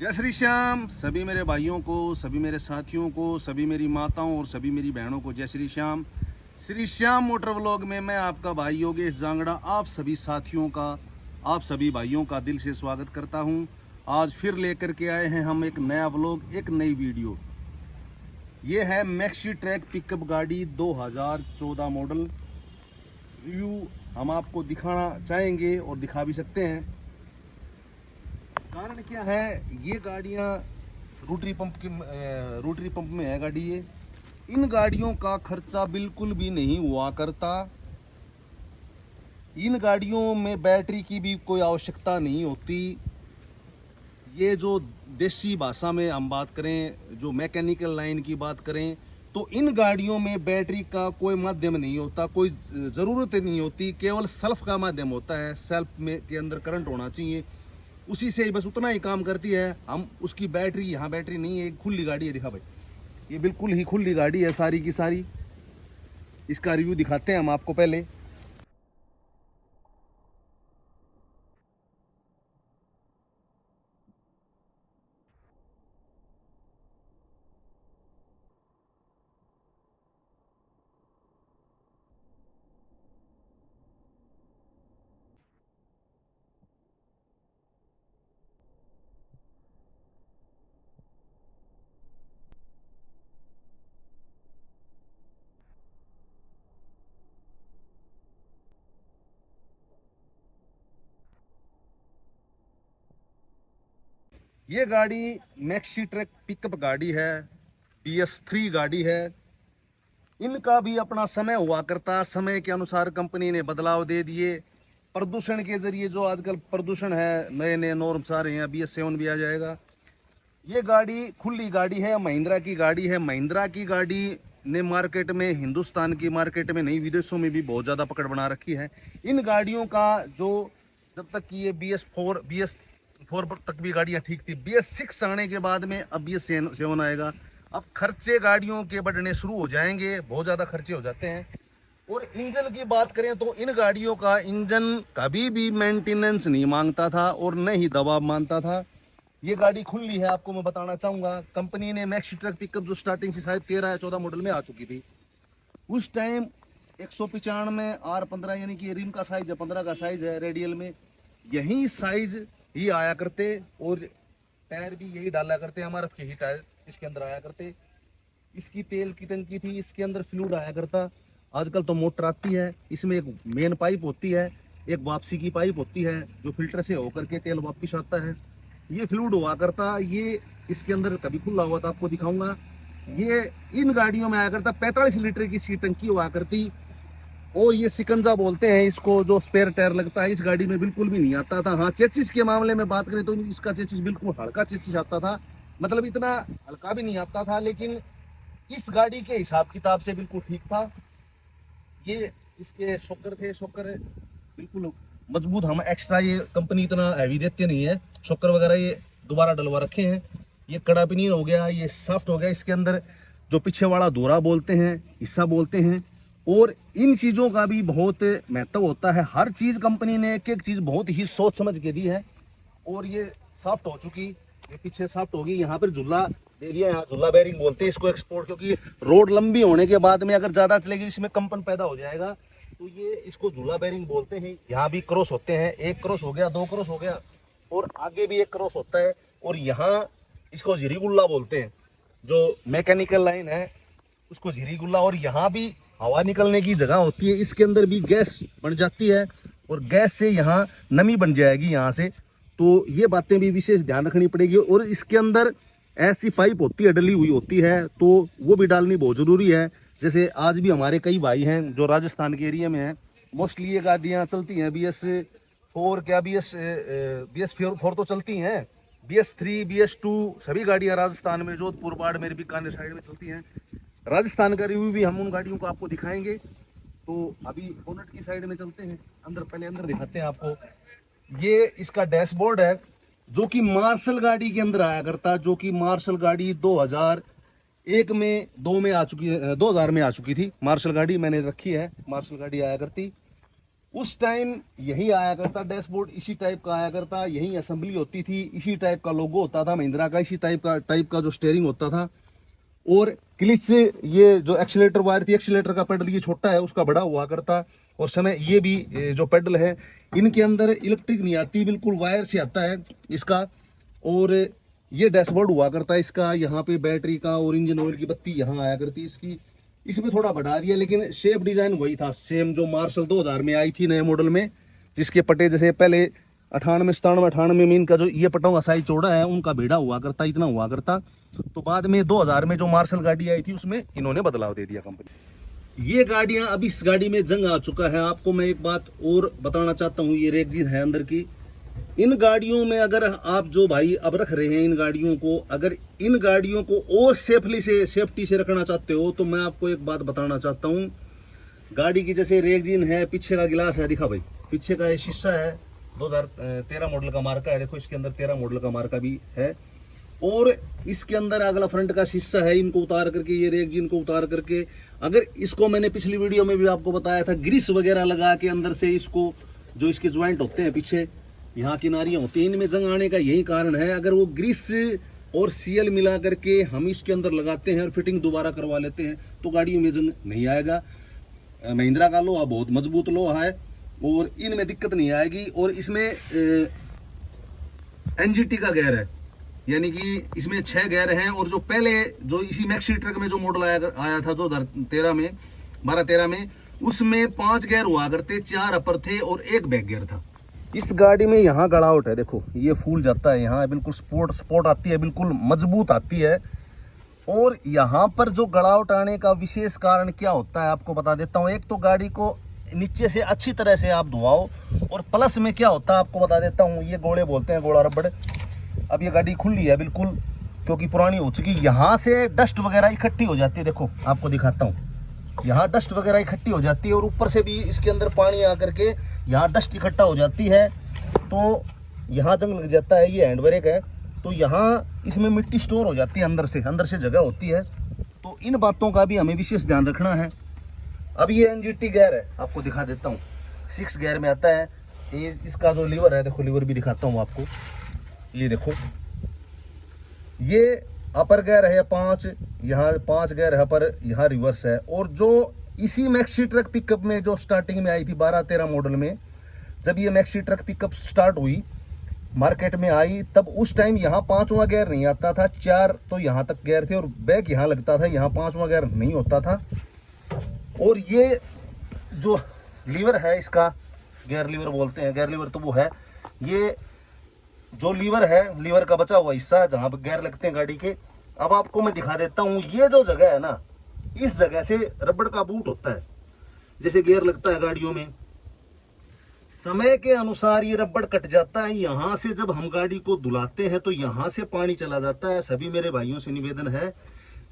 जय श्री श्याम। सभी मेरे भाइयों को, सभी मेरे साथियों को, सभी मेरी माताओं और सभी मेरी बहनों को जय श्री श्याम। श्री श्याम मोटर व्लॉग में मैं आपका भाई योगेश जांगड़ा आप सभी साथियों का, आप सभी भाइयों का दिल से स्वागत करता हूं। आज फिर लेकर के आए हैं हम एक नया व्लॉग, एक नई वीडियो। ये है मैक्सी ट्रैक पिकअप गाड़ी 2014 मॉडल। रिव्यू हम आपको दिखाना चाहेंगे और दिखा भी सकते हैं। कारण क्या है, ये गाड़ियाँ रोटरी पंप में है गाड़ी। ये इन गाड़ियों का खर्चा बिल्कुल भी नहीं हुआ करता। इन गाड़ियों में बैटरी की भी कोई आवश्यकता नहीं होती। ये जो देसी भाषा में हम बात करें, जो मैकेनिकल लाइन की बात करें, तो इन गाड़ियों में बैटरी का कोई माध्यम नहीं होता, कोई ज़रूरत नहीं होती। केवल सेल्फ का माध्यम होता है। सेल्फ में के अंदर करंट होना चाहिए, उसी से बस उतना ही काम करती है। हम उसकी बैटरी, यहाँ बैटरी नहीं है, खुली गाड़ी है। दिखा भाई, ये बिल्कुल ही खुली गाड़ी है सारी की सारी। इसका रिव्यू दिखाते हैं हम आपको पहले। ये गाड़ी मैक्सी ट्रैक पिकअप गाड़ी है, PS3 गाड़ी है। इनका भी अपना समय हुआ करता, समय के अनुसार कंपनी ने बदलाव दे दिए। प्रदूषण के जरिए जो आजकल प्रदूषण है, नए नए नॉर्म्स आ रहे हैं, BS7 भी आ जाएगा। ये गाड़ी खुली गाड़ी है, महिंद्रा की गाड़ी है। महिंद्रा की गाड़ी ने मार्केट में, हिंदुस्तान की मार्केट में नहीं, विदेशों में भी बहुत ज़्यादा पकड़ बना रखी है। इन गाड़ियों का जो, जब तक कि ये BS4 तक भी गाड़ियाँ ठीक थी, BS6 आने के बाद में अब BS7 आएगा। अब खर्चे गाड़ियों के बढ़ने शुरू हो जाएंगे, बहुत ज़्यादा खर्चे हो जाते हैं। और इंजन की बात करें तो इन गाड़ियों का इंजन कभी भी मेंटेनेंस नहीं मांगता था और न ही दबाव मानता था। ये गाड़ी खुली है, आपको मैं बताना चाहूँगा। कंपनी ने मैक्सी ट्रक पिकअप जो स्टार्टिंग से शायद 13 या 14 मॉडल में आ चुकी थी, उस टाइम 195 R15 यानी कि रिम का साइज है, 15 का साइज है। रेडियल में यही साइज ही आया करते और टायर भी यही डाला करते, MRF के ही टायर इसके अंदर आया करते। इसकी तेल की टंकी थी, इसके अंदर फ्लूइड आया करता। आजकल तो मोटर आती है, इसमें एक मेन पाइप होती है, एक वापसी की पाइप होती है, जो फिल्टर से होकर के तेल वापस आता है। ये फ्लूइड हुआ करता। ये इसके अंदर कभी खुला हुआ था, आपको दिखाऊंगा। ये इन गाड़ियों में आया करता, 45 लीटर की सी टंकी हुआ करती। और ये सिकंजा बोलते हैं इसको, जो स्पेयर टायर लगता है, इस गाड़ी में बिल्कुल भी नहीं आता था। हाँ, चेचिस के मामले में बात करें तो इसका चेचिस बिल्कुल हल्का चेचिस आता था, मतलब इतना हल्का भी नहीं आता था, लेकिन इस गाड़ी के हिसाब किताब से बिल्कुल ठीक था। ये इसके शॉकर थे, शॉकर बिल्कुल मजबूत। हम एक्स्ट्रा, ये कंपनी इतना हैवी देते नहीं है, शॉकर वगैरह ये दोबारा डलवा रखे हैं। ये कड़ा पिनियन हो गया, ये सॉफ्ट हो गया। इसके अंदर जो पीछे वाला धोरा बोलते हैं, हिस्सा बोलते हैं, और इन चीज़ों का भी बहुत महत्व होता है। हर चीज़ कंपनी ने एक एक चीज़ बहुत ही सोच समझ के दी है। और ये सॉफ्ट हो चुकी, ये पीछे सॉफ्ट होगी। यहाँ पर झुल्ला दे दिया, यहाँ झुल्ला बेरिंग बोलते हैं इसको, एक्सपोर्ट, क्योंकि रोड लंबी होने के बाद में अगर ज़्यादा चलेगी, इसमें कंपन पैदा हो जाएगा, तो ये इसको झूला बेरिंग बोलते हैं। यहाँ भी क्रॉस होते हैं, एक क्रॉस हो गया, दो क्रॉस हो गया, और आगे भी एक क्रॉस होता है। और यहाँ इसको झिरीगुल्ला बोलते हैं, जो मैकेनिकल लाइन है उसको झिरीगुल्ला। और यहाँ भी हवा निकलने की जगह होती है, इसके अंदर भी गैस बन जाती है और गैस से यहाँ नमी बन जाएगी यहाँ से। तो ये बातें भी विशेष ध्यान रखनी पड़ेगी। और इसके अंदर ऐसी पाइप होती है, डली हुई होती है, तो वो भी डालनी बहुत ज़रूरी है। जैसे आज भी हमारे कई भाई हैं जो राजस्थान के एरिया में हैं, मोस्टली ये गाड़ियाँ चलती हैं BS4, क्या BS4 तो चलती हैं, BS3, BS2 सभी गाड़ियाँ राजस्थान में, जोधपुर, बाड़मेर, बीकानेर साइड में चलती हैं। राजस्थान का रिव्यू भी हम उन गाड़ियों को आपको दिखाएंगे। तो अभी बोनट की साइड में चलते हैं, अंदर पहले अंदर दिखाते हैं आपको। ये इसका डैशबोर्ड है, जो कि मार्शल गाड़ी के अंदर आया करता, जो कि मार्शल गाड़ी 2001 में, 2 में आ चुकी है, 2000 में आ चुकी थी मार्शल गाड़ी। मैंने रखी है, मार्शल गाड़ी आया करती। उस टाइम यही आया करता डैशबोर्ड, इसी टाइप का आया करता, यही असेंबली होती थी, इसी टाइप का लोगो होता था महिंद्रा का, इसी टाइप का जो स्टीयरिंग होता था। और क्लिच से ये जो एक्सीलेटर वायर थी, एक्सीलेटर का पेडल ये छोटा है, उसका बड़ा हुआ करता। और समय ये भी जो पेडल है इनके अंदर इलेक्ट्रिक नहीं आती, बिल्कुल वायर से आता है इसका। और ये डैशबोर्ड हुआ करता है इसका, यहाँ पे बैटरी का और इंजन ऑयल की बत्ती यहाँ आया करती इसकी। इसमें थोड़ा बढ़ा दिया, लेकिन शेप डिजाइन वही था सेम जो मार्शल 2000 में आई थी नए मॉडल में, जिसके पटे जैसे पहले 98 97 98 में इनका जो ये पटों का साइज चौड़ा है उनका बेड़ा हुआ करता, इतना हुआ करता। तो बाद में 2000 में जो मार्शल गाड़ी आई थी उसमें इन्होंने बदलाव दे दिया कंपनी। ये गाड़ियां, अब इस गाड़ी में जंग आ चुका है। आपको मैं एक बात और बताना चाहता हूँ, ये रेगजीन है अंदर की। इन गाड़ियों में अगर आप जो भाई अब रख रहे हैं इन गाड़ियों को, अगर इन गाड़ियों को और सेफ्टी से रखना चाहते हो तो मैं आपको एक बात बताना चाहता हूँ। गाड़ी की जैसे रेगजीन है, पीछे का गिलास है, दिखा भाई पीछे का ये शीशा है, 2013 मॉडल का मार्का है, देखो इसके अंदर 13 मॉडल का मार्का भी है। और इसके अंदर अगला फ्रंट का शीशा है, इनको उतार करके, ये रेगजीन को उतार करके, अगर इसको मैंने पिछली वीडियो में भी आपको बताया था, ग्रीस वगैरह लगा के अंदर से इसको, जो इसके ज्वाइंट होते हैं पीछे यहाँ किनारियाँ होती हैं, इनमें जंग आने का यही कारण है। अगर वो ग्रीस और सीएल मिला करके हम इसके अंदर लगाते हैं और फिटिंग दोबारा करवा लेते हैं तो गाड़ियों में जंग नहीं आएगा। महिंद्रा का लोहा बहुत मजबूत लोहा है और इनमें दिक्कत नहीं आएगी। और इसमें एनजीटी का गेयर है, यानी कि इसमें 6 गेयर हैं। और जो पहले जो इसी मैक्सी ट्रक में जो मॉडल आया था 2013 में, 12-13 में, उसमें 5 गेयर हुआ करते, 4 अपर थे और 1 बैक गेयर था। इस गाड़ी में यहाँ गड़ावट है, देखो ये फूल जाता है, यहाँ बिल्कुल स्पोर्ट आती है, बिल्कुल मजबूत आती है। और यहाँ पर जो गड़ावट आने का विशेष कारण क्या होता है आपको बता देता हूँ। एक तो गाड़ी को नीचे से अच्छी तरह से आप धुआओ, और प्लस में क्या होता है आपको बता देता हूँ, ये गोले बोलते हैं, गोला रबड़। अब ये गाड़ी खुली है बिल्कुल, क्योंकि पुरानी हो चुकी, यहाँ से डस्ट वगैरह इकट्ठी हो जाती है। देखो आपको दिखाता हूँ, यहाँ डस्ट वगैरह इकट्ठी हो जाती है और ऊपर से भी इसके अंदर पानी आकर के यहाँ डस्ट इकट्ठा हो जाती है, तो यहाँ जंग लग जाता है। ये हैंड ब्रेक है, तो यहाँ इसमें मिट्टी स्टोर हो जाती है, अंदर से जगह होती है। तो इन बातों का भी हमें विशेष ध्यान रखना है। अब ये एनजीटी गेयर है, आपको दिखा देता हूँ, 6 गेयर में आता है। ये इसका जो लीवर है, देखो लीवर भी दिखाता हूँ आपको, ये देखो, ये अपर गेयर है 5, यहाँ 5 गेयर है अपर, यहाँ रिवर्स है। और जो इसी मैक्सी ट्रक पिकअप में जो स्टार्टिंग में आई थी 12-13 मॉडल में, जब ये मैक्सी ट्रक पिकअप स्टार्ट हुई, मार्केट में आई, तब उस टाइम यहाँ 5वां गेयर नहीं आता था, 4 तो यहाँ तक गेयर थे और बैक यहाँ लगता था, यहाँ 5वां गेयर नहीं होता था। और ये जो लीवर है इसका, गेयर लीवर बोलते हैं, गेयर लीवर तो वो है, ये जो लीवर है, लीवर का बचा हुआ हिस्सा जहाँ पर गेयर लगते हैं गाड़ी के। अब आपको मैं दिखा देता हूँ, ये जो जगह है ना, इस जगह से रबड़ का बूट होता है, जैसे गियर लगता है गाड़ियों में, समय के अनुसार ये रबड़ कट जाता है। यहाँ से जब हम गाड़ी को धुलाते हैं तो यहाँ से पानी चला जाता है। सभी मेरे भाइयों से निवेदन है,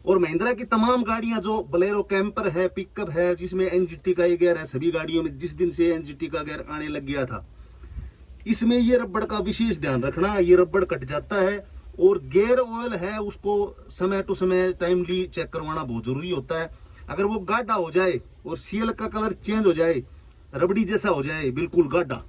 और महिंद्रा की तमाम गाड़ियां जो बोलेरो कैंपर है, पिकअप है, जिसमें एनजीटी का ये गेयर है, सभी गाड़ियों में जिस दिन से एनजीटी का गेयर आने लग गया था, इसमें ये रबड़ का विशेष ध्यान रखना। ये रबड़ कट जाता है, और गेयर ऑयल है उसको समय टू समय टाइमली चेक करवाना बहुत जरूरी होता है। अगर वो गाढ़ा हो जाए और सीएल का कलर चेंज हो जाए, रबड़ी जैसा हो जाए, बिल्कुल गाढ़ा,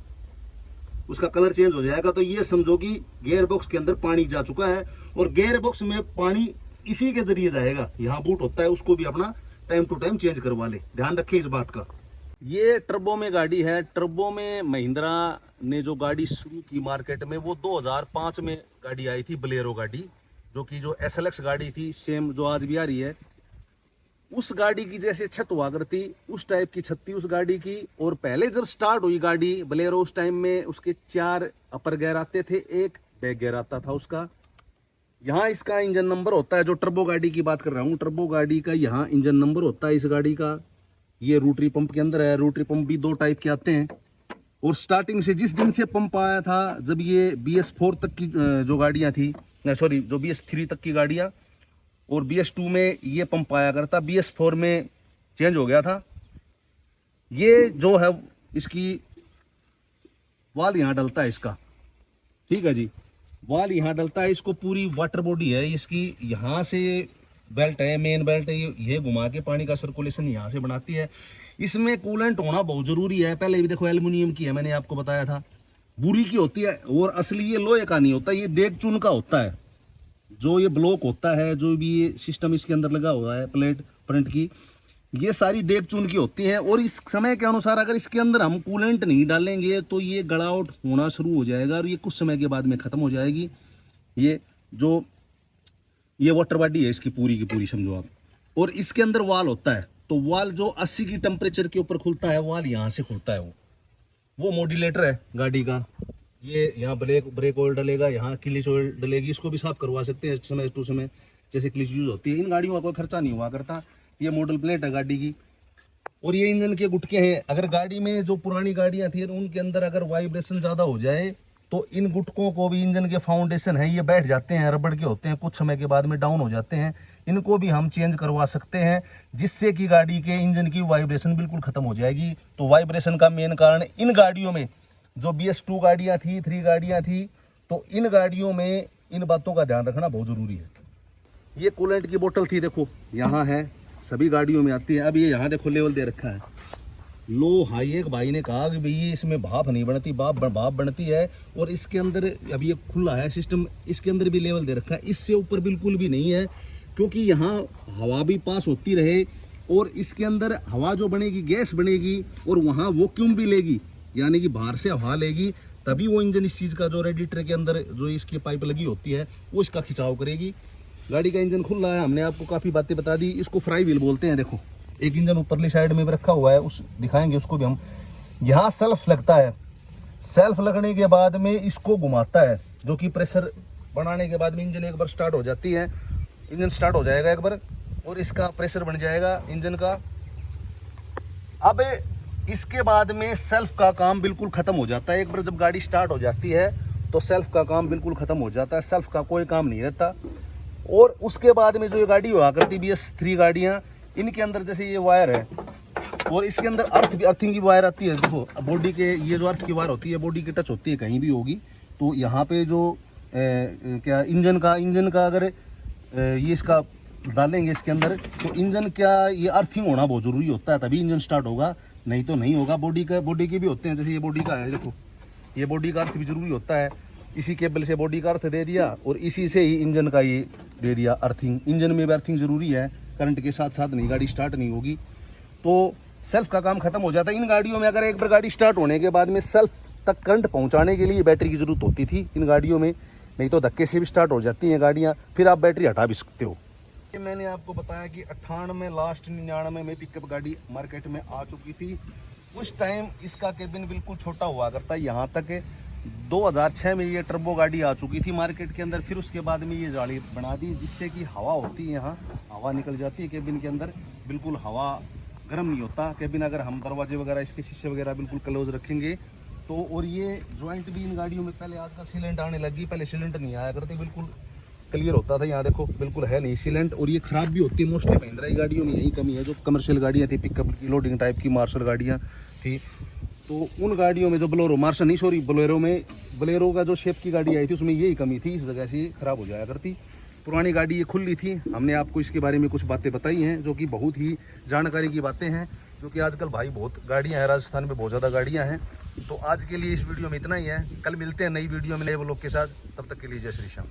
उसका कलर चेंज हो जाएगा, तो ये समझो कि गियर बॉक्स के अंदर पानी जा चुका है। और गियर बॉक्स में पानी इसी के जरिए जाएगा, यहाँ बूट होता है, उसको भी अपना टाइम टू टाइम चेंज करवा ले, ध्यान रखें इस बात का। ये टर्बो में गाड़ी है। टर्बो में महिंद्रा ने जो गाड़ी शुरू की मार्केट में, वो 2005 में गाड़ी आई थी, बोलेरो गाड़ी, जो कि जो SLX गाड़ी थी, सेम जो आज भी आ रही है, उस गाड़ी की जैसे छत हुआ करती, उस टाइप की छत थी उस गाड़ी की। और पहले जब स्टार्ट हुई गाड़ी बोलेरो, उस टाइम में उसके 4 अपर गेयर आते थे, 1 बैक गेयर आता था उसका। यहाँ इसका इंजन नंबर होता है, जो टर्बो गाड़ी की बात कर रहा हूँ, टर्बो गाड़ी का यहाँ इंजन नंबर होता है इस गाड़ी का। ये रोटरी पंप के अंदर है, रोटरी पंप भी 2 टाइप के आते हैं। और स्टार्टिंग से जिस दिन से पंप आया था, जब ये BS4 तक की जो गाड़ियाँ थी, सॉरी जो BS3 तक की गाड़ियाँ, और BS2 में ये पंप आया करता, BS4 में चेंज हो गया था। ये जो है इसकी वाल यहाँ डलता है इसका, ठीक है जी, वाल यहाँ डलता है, इसको पूरी वाटर बॉडी है इसकी, यहाँ से बेल्ट है, मेन बेल्ट है, ये घुमा के पानी का सर्कुलेशन यहाँ से बनाती है। इसमें कूलेंट होना बहुत जरूरी है। पहले भी देखो एल्युमिनियम की है, मैंने आपको बताया था, बुरी की होती है, और असली ये लोहे का नहीं होता, ये देग चून का होता है। जो ये ब्लॉक होता है, जो भी ये सिस्टम इसके अंदर लगा हुआ है प्लेट फ्रंट की, ये सारी देग चून की होती है। और इस समय के अनुसार अगर इसके अंदर हम कूलेंट नहीं डालेंगे तो ये गड़ावट होना शुरू हो जाएगा और ये कुछ समय के बाद में ख़त्म हो जाएगी। ये वाटर बॉडी है इसकी पूरी की पूरी, समझो आप। और इसके अंदर वाल होता है, तो वाल जो 80 की टेम्परेचर के ऊपर खुलता है, वाल यहाँ से खुलता है। वो मॉड्यूलेटर है गाड़ी का। ये यहाँ ब्रेक ऑयल डलेगा, यहाँ क्लिच ऑयल डलेगी, इसको भी साफ करवा सकते हैं समय टू समय, जैसे क्लिच यूज होती है। इन गाड़ियों का कोई खर्चा नहीं हुआ करता। ये मॉडल प्लेट है गाड़ी की, और ये इंजन के गुटके हैं। अगर गाड़ी में जो पुरानी गाड़ियाँ थी उनके अंदर अगर वाइब्रेशन ज़्यादा हो जाए तो इन गुटकों को भी, इंजन के फाउंडेशन है ये बैठ जाते हैं, रबड़ के होते हैं, कुछ समय के बाद में डाउन हो जाते हैं। इनको भी हम चेंज करवा सकते हैं, जिससे कि गाड़ी के इंजन की वाइब्रेशन बिल्कुल ख़त्म हो जाएगी। तो वाइब्रेशन का मेन कारण इन गाड़ियों में, जो BS2 गाड़ियाँ थी, 3 गाड़ियाँ थी, तो इन गाड़ियों में इन बातों का ध्यान रखना बहुत ज़रूरी है। ये कूलेंट की बोतल थी, देखो यहाँ है, सभी गाड़ियों में आती है। अब ये यहाँ देखो लेवल दे रखा है, लो हाई। एक भाई ने कहा कि भाई ये इसमें भाप नहीं बनती, भाप बनती है। और इसके अंदर अब ये खुला है सिस्टम, इसके अंदर भी लेवल दे रखा है, इससे ऊपर बिल्कुल भी नहीं है, क्योंकि यहाँ हवा भी पास होती रहे और इसके अंदर हवा जो बनेगी, गैस बनेगी, और वहाँ वैक्यूम भी लेगी, यानी कि बाहर से हवा लेगी, तभी वो इंजन इस चीज़ का, जो रेडिएटर के अंदर जो इसकी पाइप लगी होती है, वो इसका खिंचाव करेगी। गाड़ी का इंजन खुल रहा है, हमने आपको काफ़ी बातें बता दी। इसको फ्राई व्हील बोलते हैं। देखो एक इंजन ऊपरली साइड में भी रखा हुआ है, उस दिखाएंगे उसको भी हम। यहाँ सेल्फ लगता है, सेल्फ लगने के बाद में इसको घुमाता है, जो कि प्रेशर बनाने के बाद में इंजन एक बार स्टार्ट हो जाती है, इंजन स्टार्ट हो जाएगा एक बार, और इसका प्रेशर बन जाएगा इंजन का। अब इसके बाद में सेल्फ का काम बिल्कुल ख़त्म हो जाता है। एक बार जब गाड़ी स्टार्ट हो जाती है तो सेल्फ का काम बिल्कुल ख़त्म हो जाता है, सेल्फ का कोई काम नहीं रहता। और उसके बाद में जो ये गाड़ी हुआ करती BS3 गाड़ियाँ, इनके अंदर जैसे ये वायर है, और इसके अंदर अर्थिंग की वायर आती है। देखो बॉडी के, ये जो अर्थ की वायर होती है बॉडी की टच होती है कहीं भी होगी, तो यहाँ पे जो क्या इंजन का अगर ये इसका डालेंगे इसके अंदर, तो इंजन क्या ये अर्थिंग होना बहुत ज़रूरी होता है, तभी इंजन स्टार्ट होगा, नहीं तो नहीं होगा। बॉडी के भी होते हैं, जैसे ये बॉडी का है, देखो ये बॉडी का अर्थ भी जरूरी होता है। इसी केबल से बॉडी का अर्थ दे दिया और इसी से ही इंजन का ये दे दिया अर्थिंग। इंजन में भी अर्थिंग ज़रूरी है, करंट के साथ साथ नहीं गाड़ी स्टार्ट नहीं होगी। तो सेल्फ का काम खत्म हो जाता है इन गाड़ियों में। अगर एक बार गाड़ी स्टार्ट होने के बाद में सेल्फ तक करंट पहुंचाने के लिए बैटरी की ज़रूरत होती थी इन गाड़ियों में, नहीं तो धक्के से भी स्टार्ट हो जाती हैं गाड़ियाँ, फिर आप बैटरी हटा भी सकते हो। मैंने आपको बताया कि 98 लास्ट 99 में पिकअप गाड़ी मार्केट में आ चुकी थी। उस टाइम इसका केबिन बिल्कुल छोटा हुआ करता, यहाँ तक 2006 में ये टर्बो गाड़ी आ चुकी थी मार्केट के अंदर। फिर उसके बाद में ये जाली बना दी, जिससे कि हवा होती है, यहाँ हवा निकल जाती है केबिन के अंदर, बिल्कुल हवा गर्म नहीं होता केबिन। अगर हम दरवाजे वगैरह, इसके शीशे वगैरह बिल्कुल क्लोज रखेंगे तो। और ये जॉइंट भी इन गाड़ियों में पहले आजकल सीलेंट आने लगी, पहले सीलेंट नहीं आया करते, बिल्कुल क्लियर होता था। यहाँ देखो बिल्कुल है नहीं सीलेंट, और ये ख़राब भी होती है मोस्टली महिंद्रा की गाड़ियों में, यही कमी है। जो कमर्शियल गाड़ियाँ थी, पिकअप की लोडिंग टाइप की मार्शल गाड़ियाँ थी, तो उन गाड़ियों में जो बोलेरो का जो शेप की गाड़ी आई थी उसमें यही कमी थी, इस जगह से ख़राब हो जाया करती। पुरानी गाड़ी ये खुली थी। हमने आपको इसके बारे में कुछ बातें बताई हैं, जो कि बहुत ही जानकारी की बातें हैं, जो कि आजकल भाई बहुत गाड़ियाँ हैं, राजस्थान में बहुत ज़्यादा गाड़ियाँ हैं। तो आज के लिए इस वीडियो में इतना ही है, कल मिलते हैं नई वीडियो में नए व्लॉग के साथ, तब तक के लिए जय श्री श्याम।